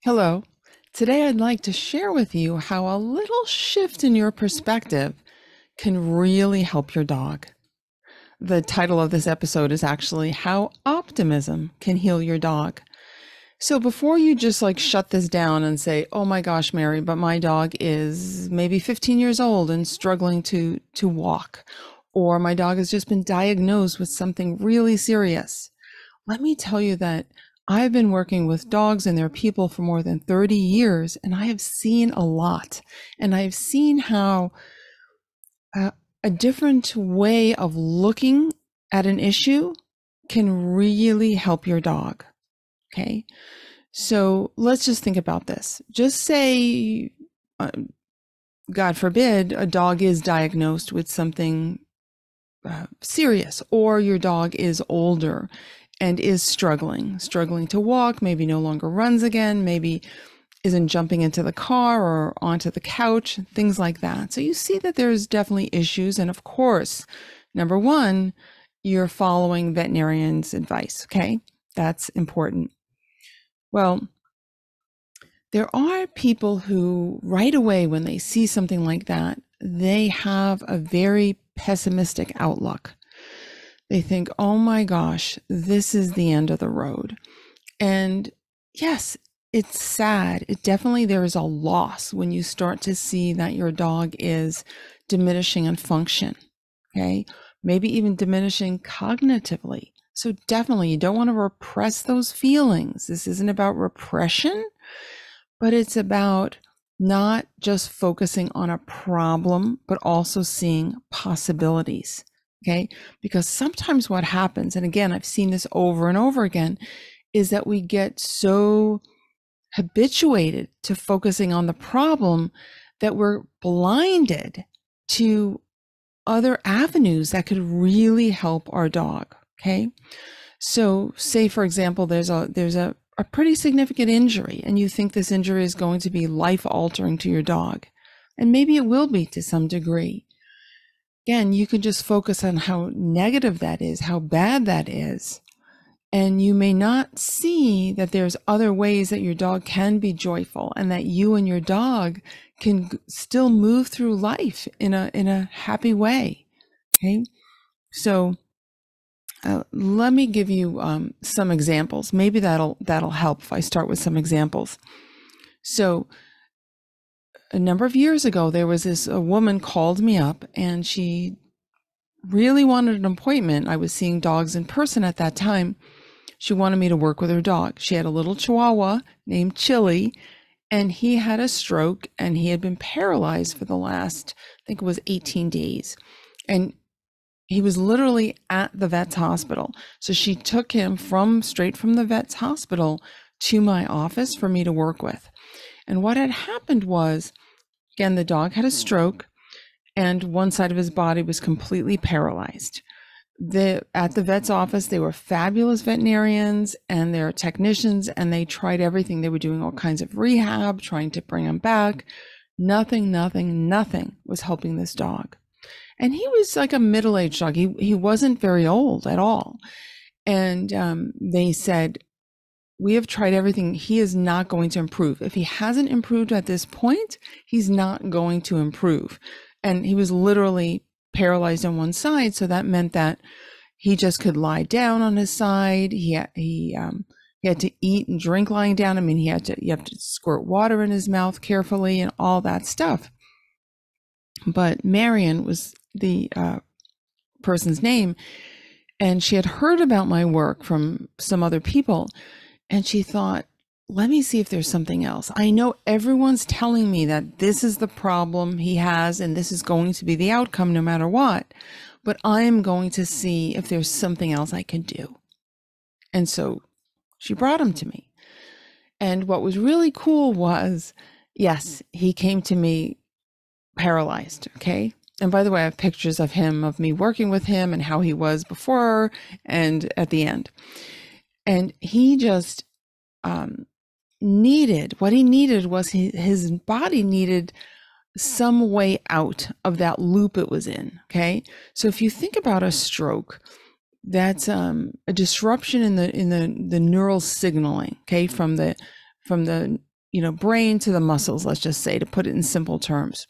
Hello. Today I'd like to share with you how a little shift in your perspective can really help your dog. The title of this episode is actually How Optimism Can Heal Your Dog. So before you just shut this down and say, "Oh my gosh, Mary, but my dog is maybe 15 years old and struggling to walk," or "My dog has just been diagnosed with something really serious." Let me tell you that I've been working with dogs and their people for more than 30 years, and I have seen a lot. And I've seen how a different way of looking at an issue can really help your dog. Okay. So let's just think about this. Just say, God forbid, a dog is diagnosed with something serious, or your dog is older and is struggling to walk, maybe no longer runs again, maybe isn't jumping into the car or onto the couch, things like that. So you see that there's definitely issues. And of course, number one, you're following veterinarian's advice. Okay. That's important. Well, there are people who right away, when they see something like that, they have a very pessimistic outlook. They think, "Oh my gosh, this is the end of the road." And yes, it's sad. There is a loss when you start to see that your dog is diminishing in function. Okay. Maybe even diminishing cognitively. So definitely you don't want to repress those feelings. This isn't about repression, but it's about not just focusing on a problem, but also seeing possibilities. Okay. Because sometimes what happens, and again, I've seen this over and over again, is that we get so habituated to focusing on the problem that we're blinded to other avenues that could really help our dog. Okay. So say, for example, there's a pretty significant injury, and you think this injury is going to be life altering to your dog. And maybe it will be to some degree. Again, you can just focus on how negative that is, how bad that is. And you may not see that there's other ways that your dog can be joyful, and that you and your dog can still move through life in a happy way. Okay. So let me give you some examples. Maybe that'll help if I start with some examples. So a number of years ago, there was a woman called me up, and she really wanted an appointment. I was seeing dogs in person at that time. She wanted me to work with her dog. She had a little Chihuahua named Chili, and he had a stroke, and he had been paralyzed for the last, I think it was 18 days. And he was literally at the vet's hospital. So she took him straight from the vet's hospital to my office for me to work with. And what had happened was, again, the dog had a stroke, and one side of his body was completely paralyzed. At the vet's office, they were fabulous veterinarians and their technicians, and they tried everything. They were doing all kinds of rehab, trying to bring him back. Nothing was helping this dog. And he was like a middle-aged dog. He wasn't very old at all. And they said, "We have tried everything. He is not going to improve. If he hasn't improved at this point, he's not going to improve." And he was literally paralyzed on one side. So that meant that he just could lie down on his side. He had to eat and drink lying down. I mean, you have to squirt water in his mouth carefully and all that stuff. But Marion was the person's name, and she had heard about my work from some other people, and she thought, "Let me see if there's something else. I know everyone's telling me that this is the problem he has, and this is going to be the outcome no matter what, but I am going to see if there's something else I can do." And so she brought him to me. And what was really cool was, yes, he came to me paralyzed. Okay. And by the way, I have pictures of me working with him, and how he was before and at the end. And he just what he needed was his body needed some way out of that loop it was in. Okay. So if you think about a stroke, that's a disruption in the neural signaling, okay, from the brain to the muscles, let's just say, to put it in simple terms.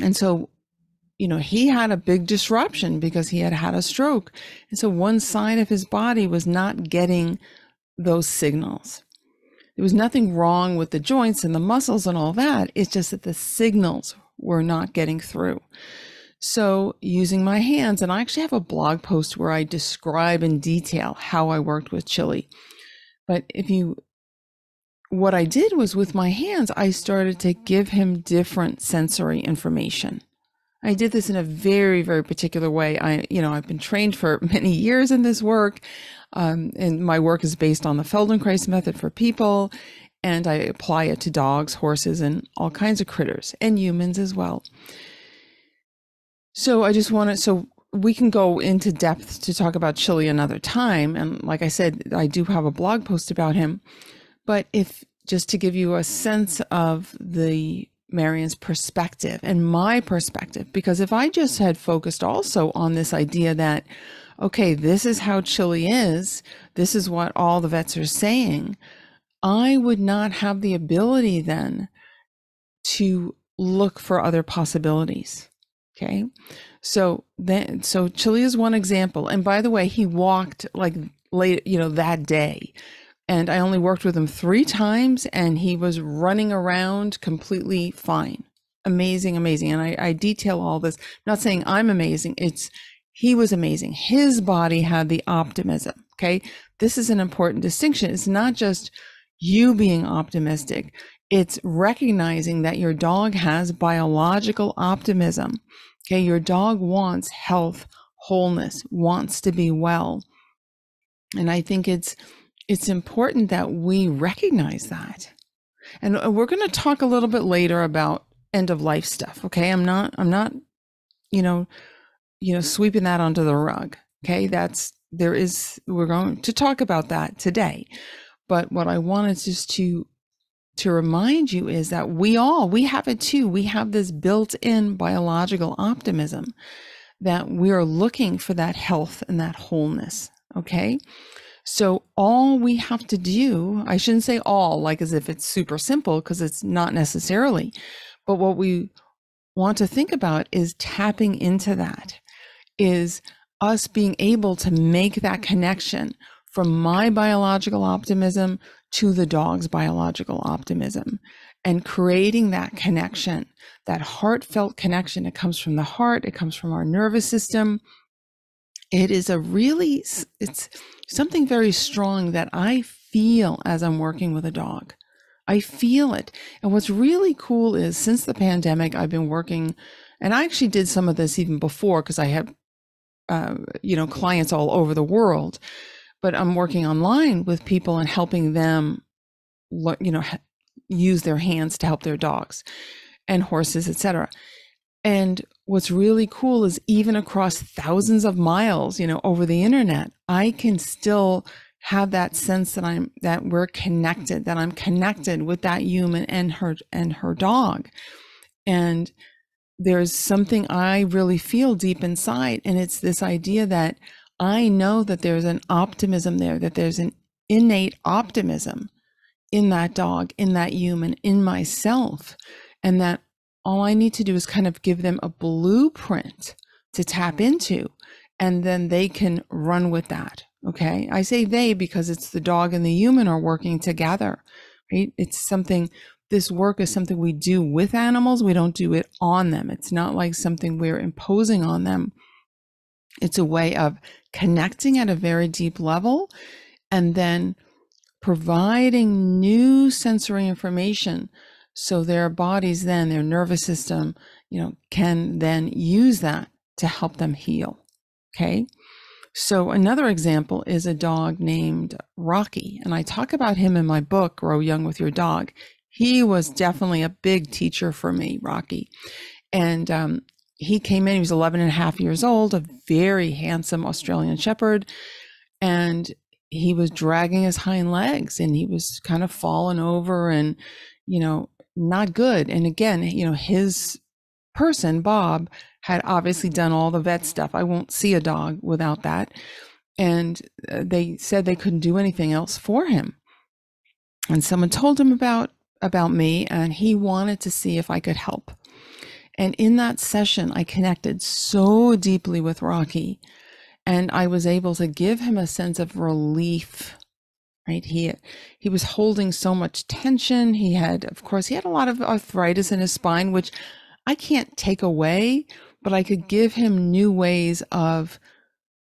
And so, he had a big disruption because he had had a stroke. And so one side of his body was not getting those signals. There was nothing wrong with the joints and the muscles and all that. It's just that the signals were not getting through. So using my hands, and I actually have a blog post where I describe in detail how I worked with Chili. But what I did was with my hands, I started to give him different sensory information. I did this in a very, very particular way. I've been trained for many years in this work, and my work is based on the Feldenkrais method for people, and I apply it to dogs, horses, and all kinds of critters, and humans as well. So so we can go into depth to talk about Chili another time. And like I said, I do have a blog post about him, but just to give you a sense of Marion's perspective and my perspective, because if I just had focused also on this idea that, okay, this is how Chili is, this is what all the vets are saying, I would not have the ability then to look for other possibilities. Okay. So Chili is one example. And by the way, he walked like late, that day. And I only worked with him 3 times and he was running around completely fine. Amazing, amazing. And I detail all this, not saying I'm amazing. He was amazing. His body had the optimism. Okay. This is an important distinction. It's not just you being optimistic. It's recognizing that your dog has biological optimism. Okay. Your dog wants health, wholeness, wants to be well. And I think it's important that we recognize that. And we're going to talk a little bit later about end of life stuff. Okay. I'm not, sweeping that under the rug. Okay. We're going to talk about that today. But what I wanted just to remind you is that we have it too. We have this built-in biological optimism that we are looking for that health and that wholeness. Okay. So all we have to do, I shouldn't say all, like as if it's super simple, because it's not necessarily, but what we want to think about is tapping into that, is us being able to make that connection from my biological optimism to the dog's biological optimism, and creating that connection, that heartfelt connection. It comes from the heart, it comes from our nervous system. It's something very strong that I feel as I'm working with a dog. I feel it. And what's really cool is since the pandemic, I've been working, and I actually did some of this even before because I had, clients all over the world, but I'm working online with people and helping them, use their hands to help their dogs and horses, etc. And what's really cool is even across thousands of miles, over the internet, I can still have that sense that we're connected, that I'm connected with that human and her dog. And there's something I really feel deep inside. And it's this idea that I know that there's an optimism there, that there's an innate optimism in that dog, in that human, in myself. And that all I need to do is kind of give them a blueprint to tap into, and then they can run with that. Okay. I say they because it's the dog and the human are working together, right? This work is something we do with animals. We don't do it on them. It's not like something we're imposing on them. It's a way of connecting at a very deep level and then providing new sensory information so their bodies then, their nervous system, can then use that to help them heal. Okay. So another example is a dog named Rocky. And I talk about him in my book, Grow Young with Your Dog. He was definitely a big teacher for me, Rocky. And he came in, he was 11 and a half years old, a very handsome Australian Shepherd. And he was dragging his hind legs and he was kind of falling over and, not good. And again, his person, Bob, had obviously done all the vet stuff. I won't see a dog without that. And they said they couldn't do anything else for him. And someone told him about about me, and he wanted to see if I could help. And in that session, I connected so deeply with Rocky, and I was able to give him a sense of relief. Right? He was holding so much tension. He had a lot of arthritis in his spine, which I can't take away, but I could give him new ways of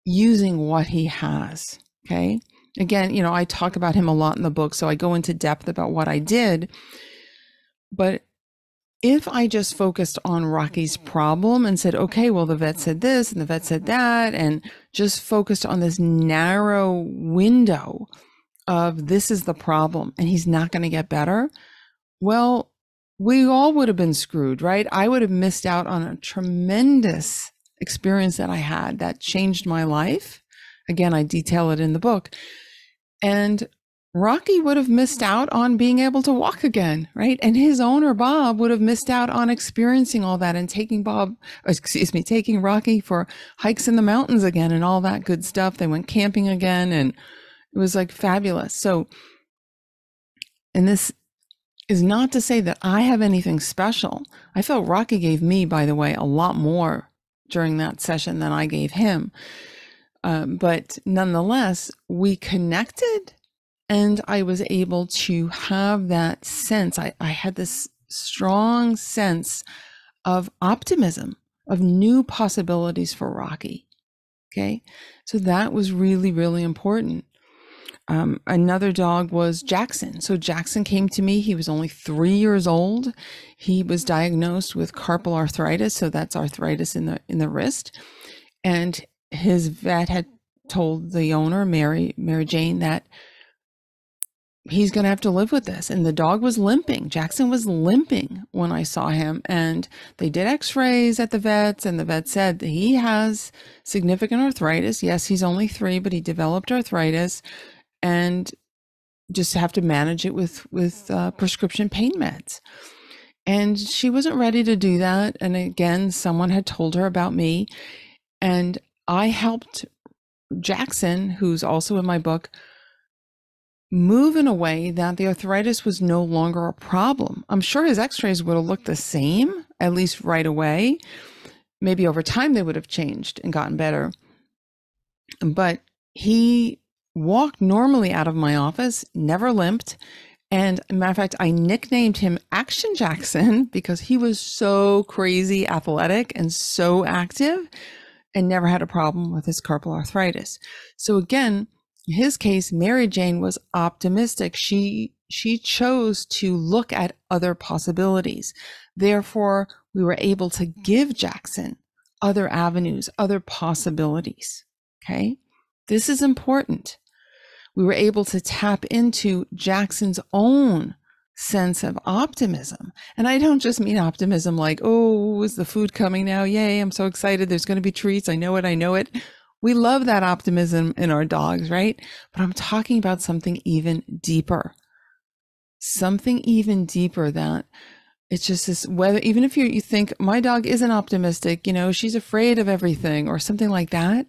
using what he has. Okay. Again, I talk about him a lot in the book, so I go into depth about what I did. But if I just focused on Rocky's problem and said, okay, well, the vet said this and the vet said that, and just focused on this narrow window of this is the problem and he's not going to get better, well, we all would have been screwed, right? I would have missed out on a tremendous experience that I had that changed my life. Again, I detail it in the book. And Rocky would have missed out on being able to walk again, right? And his owner, Bob, would have missed out on experiencing all that and taking Rocky for hikes in the mountains again and all that good stuff. They went camping again, and it was like fabulous. So, and this is not to say that I have anything special. I felt Rocky gave me, by the way, a lot more during that session than I gave him. But nonetheless, we connected, and I was able to have that sense. I had this strong sense of optimism, of new possibilities for Rocky. Okay. So that was really, really important. Another dog was Jackson. So Jackson came to me. He was only 3 years old. He was diagnosed with carpal arthritis. So that's arthritis in the wrist. And his vet had told the owner, Mary Jane, that he's going to have to live with this. And the dog was limping. Jackson was limping when I saw him. And they did x-rays at the vets, and the vet said that he has significant arthritis. Yes, he's only 3, but he developed arthritis, and just have to manage it with prescription pain meds. And she wasn't ready to do that. And again, someone had told her about me, and I helped Jackson, who's also in my book, move in a way that the arthritis was no longer a problem. I'm sure his x-rays would have looked the same, at least right away. Maybe over time they would have changed and gotten better. But he walked normally out of my office, never limped. And as a matter of fact, I nicknamed him Action Jackson because he was so crazy athletic and so active and never had a problem with his carpal arthritis. So again, in his case, Mary Jane was optimistic. She chose to look at other possibilities. Therefore, we were able to give Jackson other avenues, other possibilities. Okay? This is important. We were able to tap into Jackson's own sense of optimism. And I don't just mean optimism like, oh, is the food coming now? Yay, I'm so excited. There's going to be treats. I know it. We love that optimism in our dogs, right? But I'm talking about something even deeper. Something even deeper that it's just this, whether, even if you think my dog isn't optimistic, she's afraid of everything or something like that,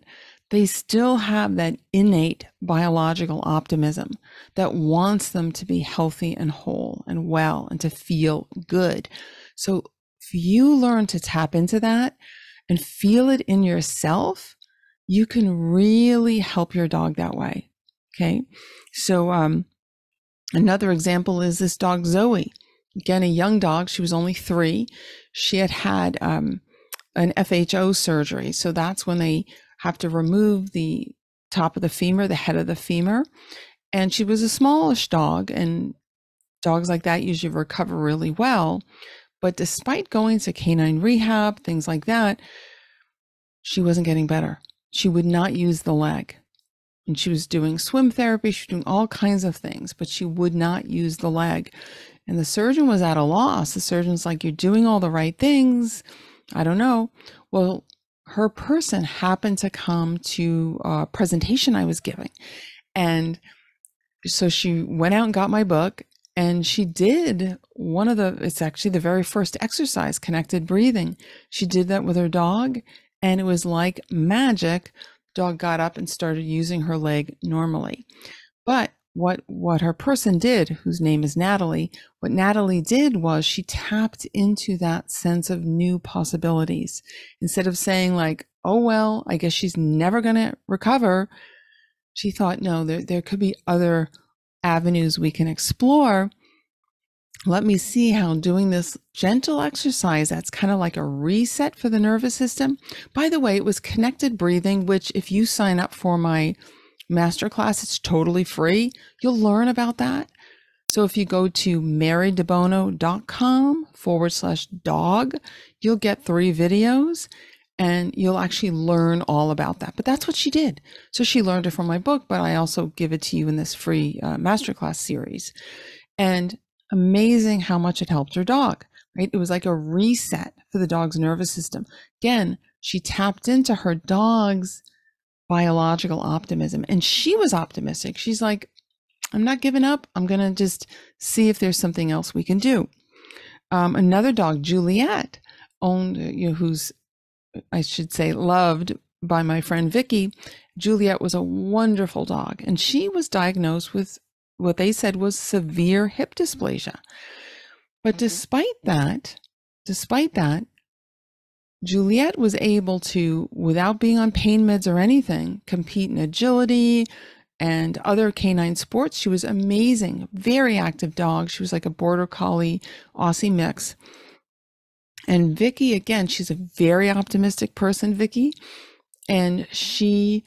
they still have that innate biological optimism that wants them to be healthy and whole and well and to feel good. So if you learn to tap into that and feel it in yourself, you can really help your dog that way. Okay. So, another example is this dog, Zoe. Again, a young dog. She was only 3. She had an FHO surgery. So that's when they have to remove the top of the femur, the head of the femur. And she was a smallish dog, and dogs like that usually recover really well. But despite going to canine rehab, things like that, she wasn't getting better. She would not use the leg. And she was doing swim therapy, she was doing all kinds of things, but she would not use the leg. And the surgeon was at a loss. The surgeon's like, you're doing all the right things. I don't know. Well, her person happened to come to a presentation I was giving. And so she went out and got my book, and she did it's actually the very first exercise, connected breathing. She did that with her dog, and it was like magic. Dog got up and started using her leg normally. But what her person did, whose name is Natalie, what Natalie did was she tapped into that sense of new possibilities. Instead of saying like, oh, well, I guess she's never going to recover, she thought, no, there could be other avenues we can explore. Let me see how doing this gentle exercise, that's kind of like a reset for the nervous system. By the way, it was connected breathing, which if you sign up for my masterclass, it's totally free. You'll learn about that. So if you go to marydebono.com/dog, you'll get 3 videos and you'll actually learn all about that. But that's what she did. So she learned it from my book, but I also give it to you in this free masterclass series. And amazing how much it helped her dog, right? It was like a reset for the dog's nervous system. Again, she tapped into her dog's biological optimism, and she was optimistic. She's like, I'm not giving up. I'm going to just see if there's something else we can do. Another dog, Juliet, owned, who's, I should say, loved by my friend Vicky. Juliet was a wonderful dog, and she was diagnosed with what they said was severe hip dysplasia. But despite that, Juliet was able to, without being on pain meds or anything, compete in agility and other canine sports. She was amazing, very active dog. She was like a border collie, Aussie mix. And Vicky, again, she's a very optimistic person, Vicky. And she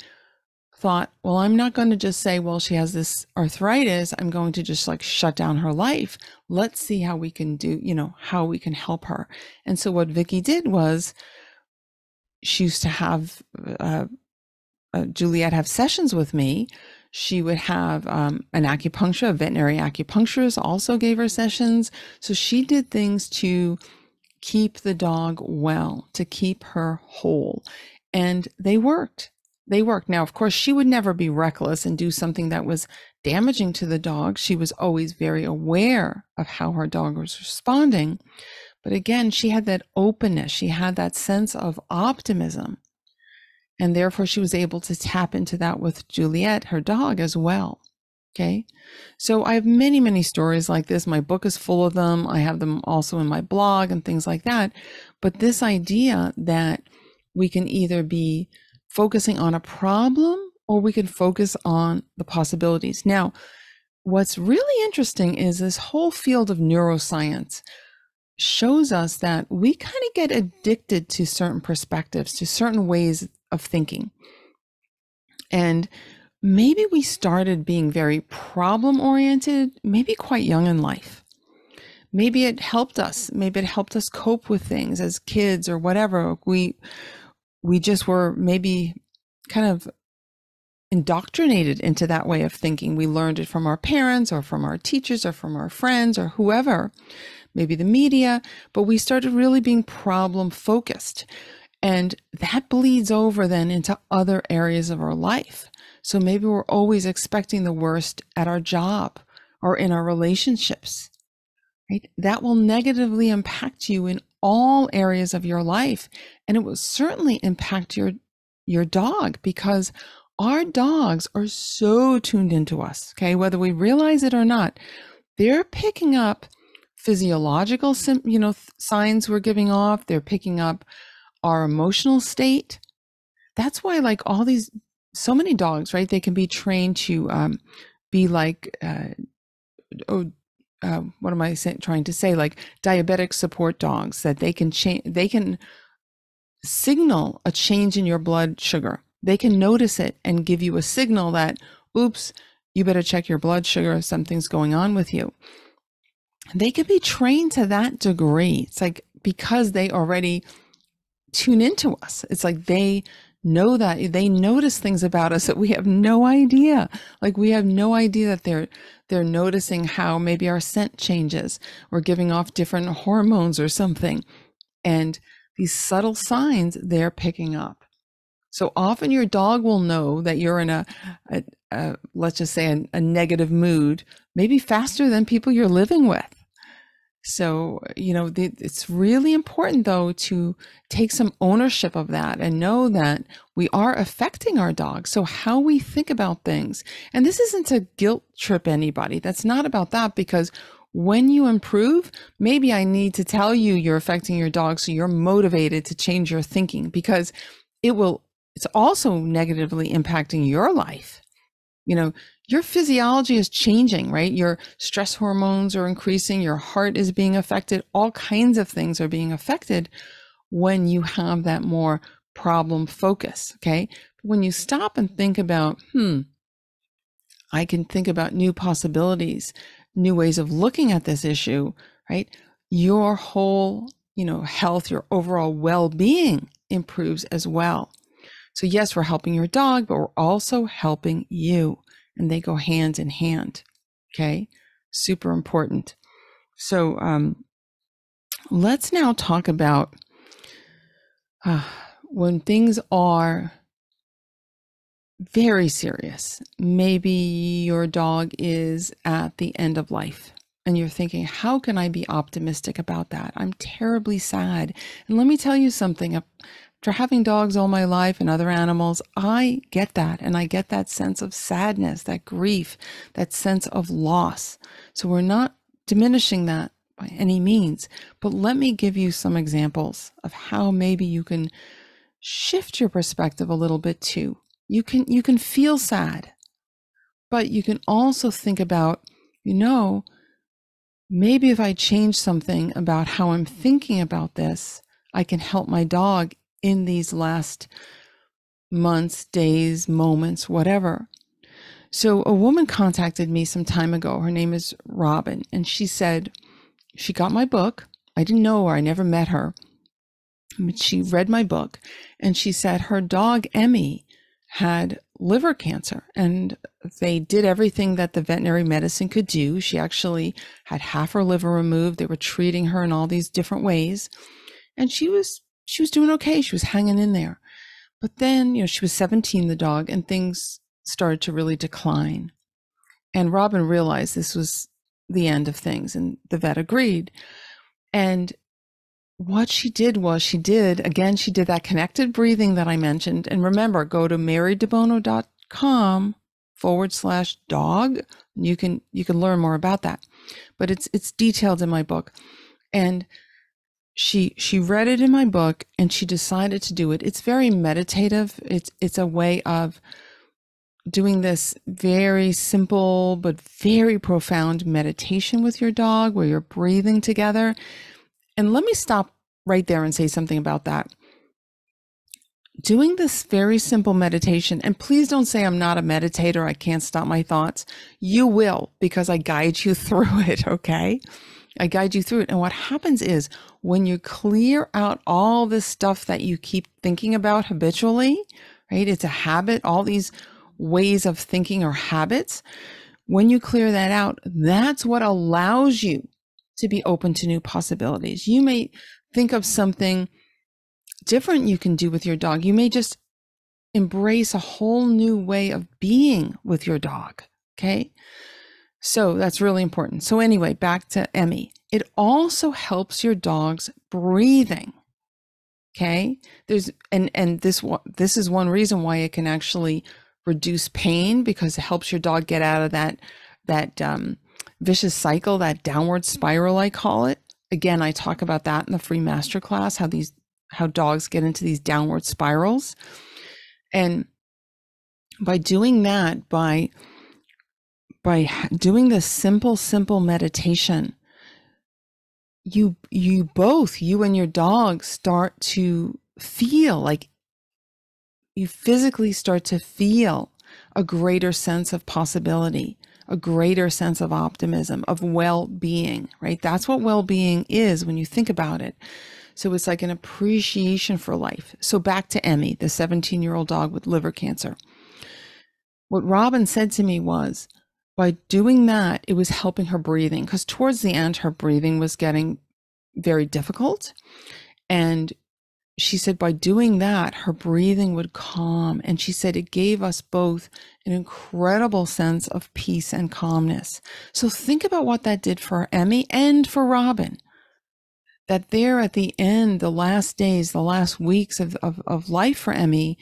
thought, well, I'm not going to just say, well, she has this arthritis. I'm going to just like shut down her life. Let's see how we can do, how we can help her. And so what Vicky did was she used to have Juliet have sessions with me. She would have an acupuncturist, a veterinary acupuncturist also gave her sessions. So she did things to keep the dog well, to keep her whole. And they worked. Now, of course, she would never be reckless and do something that was damaging to the dog. She was always very aware of how her dog was responding. But again, she had that openness. She had that sense of optimism. And therefore, she was able to tap into that with Juliet, her dog, as well. Okay. So I have many, many stories like this. My book is full of them. I have them also in my blog and things like that. But this idea that we can either be focusing on a problem or we can focus on the possibilities. Now, what's really interesting is this whole field of neuroscience shows us that we kind of get addicted to certain perspectives, to certain ways of thinking. And maybe we started being very problem oriented, maybe quite young in life. Maybe it helped us. Maybe it helped us cope with things as kids or whatever. We just were maybe kind of indoctrinated into that way of thinking. We learned it from our parents or from our teachers or from our friends or whoever, maybe the media, but we started really being problem focused. And that bleeds over then into other areas of our life. So maybe we're always expecting the worst at our job or in our relationships, right? That will negatively impact you in all areas of your life. And it will certainly impact your dog, because our dogs are so tuned into us, okay? Whether we realize it or not, they're picking up physiological, signs we're giving off. They're picking up our emotional state. That's why so many dogs, right? They can be trained to be like, what am I trying to say? Like diabetic support dogs, that they can signal a change in your blood sugar. They can notice it and give you a signal that, oops, you better check your blood sugar. Something's going on with you. They can be trained to that degree. It's like, because they already tune into us. It's like they know that they notice things about us that we have no idea. Like we have no idea that they're noticing how maybe our scent changes. We're giving off different hormones or something. And these subtle signs they're picking up. So often your dog will know that you're in a let's just say a negative mood, maybe faster than people you're living with. So, it's really important though to take some ownership of that and know that we are affecting our dogs. So, how we think about things, and this isn't to guilt trip anybody. That's not about that, because when you improve, maybe I need to tell you you're affecting your dog so you're motivated to change your thinking, because it's also negatively impacting your life. Your physiology is changing, right? Your stress hormones are increasing, your heart is being affected, all kinds of things are being affected when you have that more problem focus, okay? When you stop and think about, I can think about new possibilities, new ways of looking at this issue, right? Your whole, health, your overall well-being improves as well. So yes, we're helping your dog, but we're also helping you, and they go hand in hand. Okay. Super important. So, let's now talk about when things are very serious. Maybe your dog is at the end of life and you're thinking, how can I be optimistic about that? I'm terribly sad. And let me tell you something. After having dogs all my life and other animals, I get that. And I get that sense of sadness, that grief, that sense of loss. So we're not diminishing that by any means. But let me give you some examples of how maybe you can shift your perspective a little bit too. You can feel sad, but you can also think about, maybe if I change something about how I'm thinking about this, I can help my dog in these last months, days, moments, whatever. So a woman contacted me some time ago. Her name is Robin, and she said she got my book. I didn't know her. I never met her. But she read my book, and she said her dog, Emmy, had liver cancer, and they did everything that the veterinary medicine could do. She actually had half her liver removed. They were treating her in all these different ways, and she was doing okay. She was hanging in there. But then, she was 17, the dog, and things started to really decline. And Robin realized this was the end of things, and the vet agreed. And what she did was she did that connected breathing that I mentioned. And remember, go to marydebono.com/dog. You can learn more about that, but it's detailed in my book. And she read it in my book and she decided to do it. It's very meditative. It's a way of doing this very simple but very profound meditation with your dog where you're breathing together. And let me stop right there and say something about that. Doing this very simple meditation, and please don't say I'm not a meditator, I can't stop my thoughts. You will, because I guide you through it, okay? I guide you through it. And what happens is when you clear out all this stuff that you keep thinking about habitually, right? It's a habit, all these ways of thinking are habits. When you clear that out, that's what allows you to be open to new possibilities. You may think of something different you can do with your dog. You may just embrace a whole new way of being with your dog. Okay. So that's really important. So anyway, back to Emmy. It also helps your dog's breathing. Okay. This is one reason why it can actually reduce pain, because it helps your dog get out of that vicious cycle, that downward spiral, I call it. Again, I talk about that in the free masterclass, how dogs get into these downward spirals. And by doing that, by doing this simple meditation, you and your dog start to feel like you physically start to feel a greater sense of possibility, a greater sense of optimism, of well-being, right? That's what well-being is when you think about it. So it's like an appreciation for life. So back to Emmy, the 17-year-old dog with liver cancer. What Robin said to me was, by doing that, it was helping her breathing, because towards the end, her breathing was getting very difficult. And she said by doing that, her breathing would calm. And she said it gave us both an incredible sense of peace and calmness. So think about what that did for Emmy and for Robin. That there at the end, the last days, the last weeks of life for Emmy,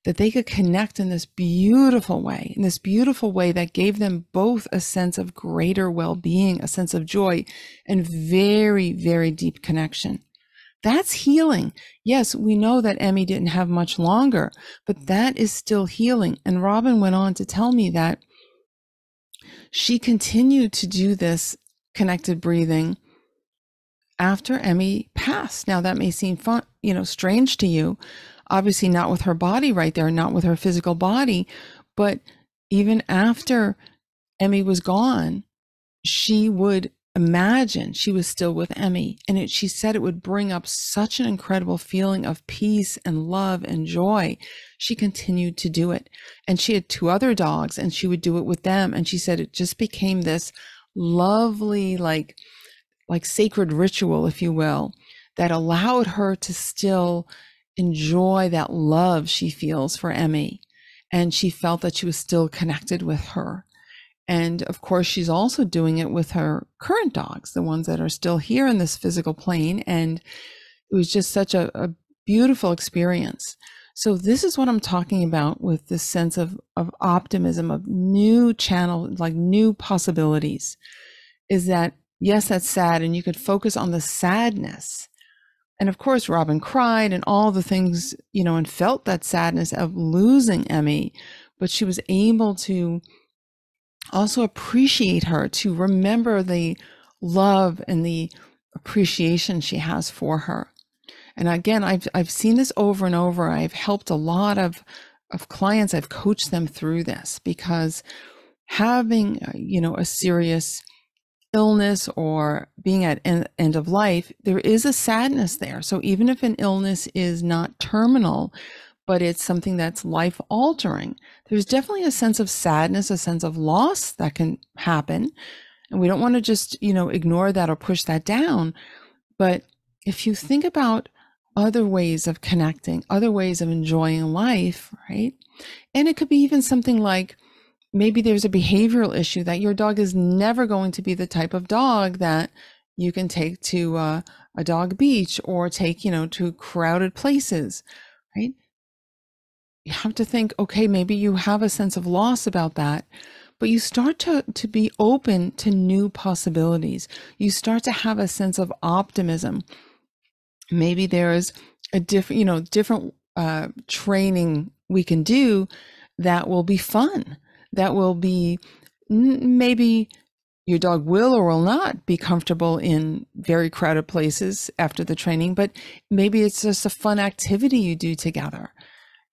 that they could connect in this beautiful way, that gave them both a sense of greater well-being, a sense of joy, and very, very deep connection. That's healing. Yes, we know that Emmy didn't have much longer, but that is still healing. And Robin went on to tell me that she continued to do this connected breathing after Emmy passed. Now that may seem fun, strange to you, obviously not with her body right there, not with her physical body, but even after Emmy was gone, she would imagine she was still with Emmy. And she said it would bring up such an incredible feeling of peace and love and joy. She continued to do it. And she had 2 other dogs and she would do it with them. And she said it just became this lovely, like sacred ritual, if you will, that allowed her to still enjoy that love she feels for Emmy. And she felt that she was still connected with her. And of course, she's also doing it with her current dogs, the ones that are still here in this physical plane. And it was just such a beautiful experience. So this is what I'm talking about with this sense of optimism, of new channel, like new possibilities, is that, yes, that's sad. And you could focus on the sadness. And of course, Robin cried and all the things, and felt that sadness of losing Emmy, but she was able to also appreciate her, to remember the love and the appreciation she has for her. And again, I've seen this over and over. I've helped a lot of clients. I've coached them through this, because having, a serious illness or being at end of life, there is a sadness there. So even if an illness is not terminal, but it's something that's life altering, there's definitely a sense of sadness, a sense of loss that can happen. And we don't want to just, ignore that or push that down. But if you think about other ways of connecting, other ways of enjoying life, right? And it could be even something like, maybe there's a behavioral issue that your dog is never going to be the type of dog that you can take to a dog beach or take, to crowded places, right? You have to think, okay, maybe you have a sense of loss about that, but you start to be open to new possibilities. You start to have a sense of optimism. Maybe there's a different training we can do that will be fun, that will be, maybe your dog will or will not be comfortable in very crowded places after the training, but maybe it's just a fun activity you do together.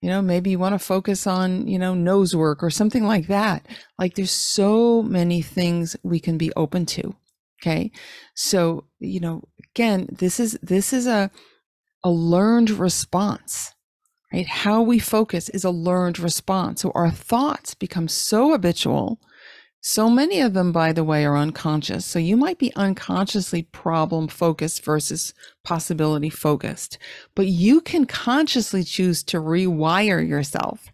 Maybe you want to focus on, nose work or something like that. Like, there's so many things we can be open to. Okay. So, again, this is a learned response, right? How we focus is a learned response. So our thoughts become so habitual. So many of them, by the way, are unconscious. So you might be unconsciously problem focused versus possibility focused, but you can consciously choose to rewire yourself,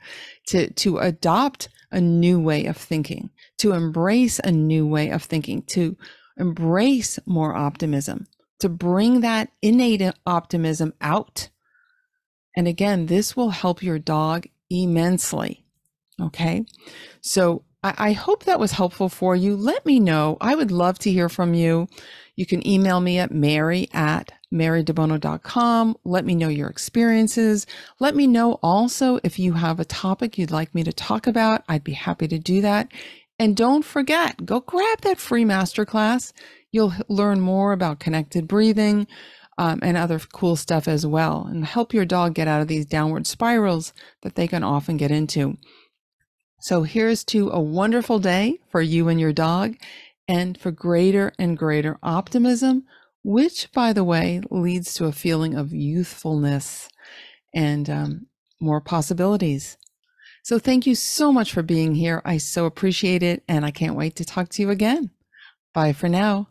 to adopt a new way of thinking, to embrace a new way of thinking, to embrace more optimism, to bring that innate optimism out. And again, this will help your dog immensely. Okay. So I hope that was helpful for you. Let me know. I would love to hear from you. You can email me at mary@marydebono.com. Let me know your experiences. Let me know also if you have a topic you'd like me to talk about. I'd be happy to do that. And don't forget, go grab that free masterclass. You'll learn more about connected breathing and other cool stuff as well, and help your dog get out of these downward spirals that they can often get into. So here's to a wonderful day for you and your dog, and for greater and greater optimism, which, by the way, leads to a feeling of youthfulness and more possibilities. So thank you so much for being here. I so appreciate it, and I can't wait to talk to you again. Bye for now.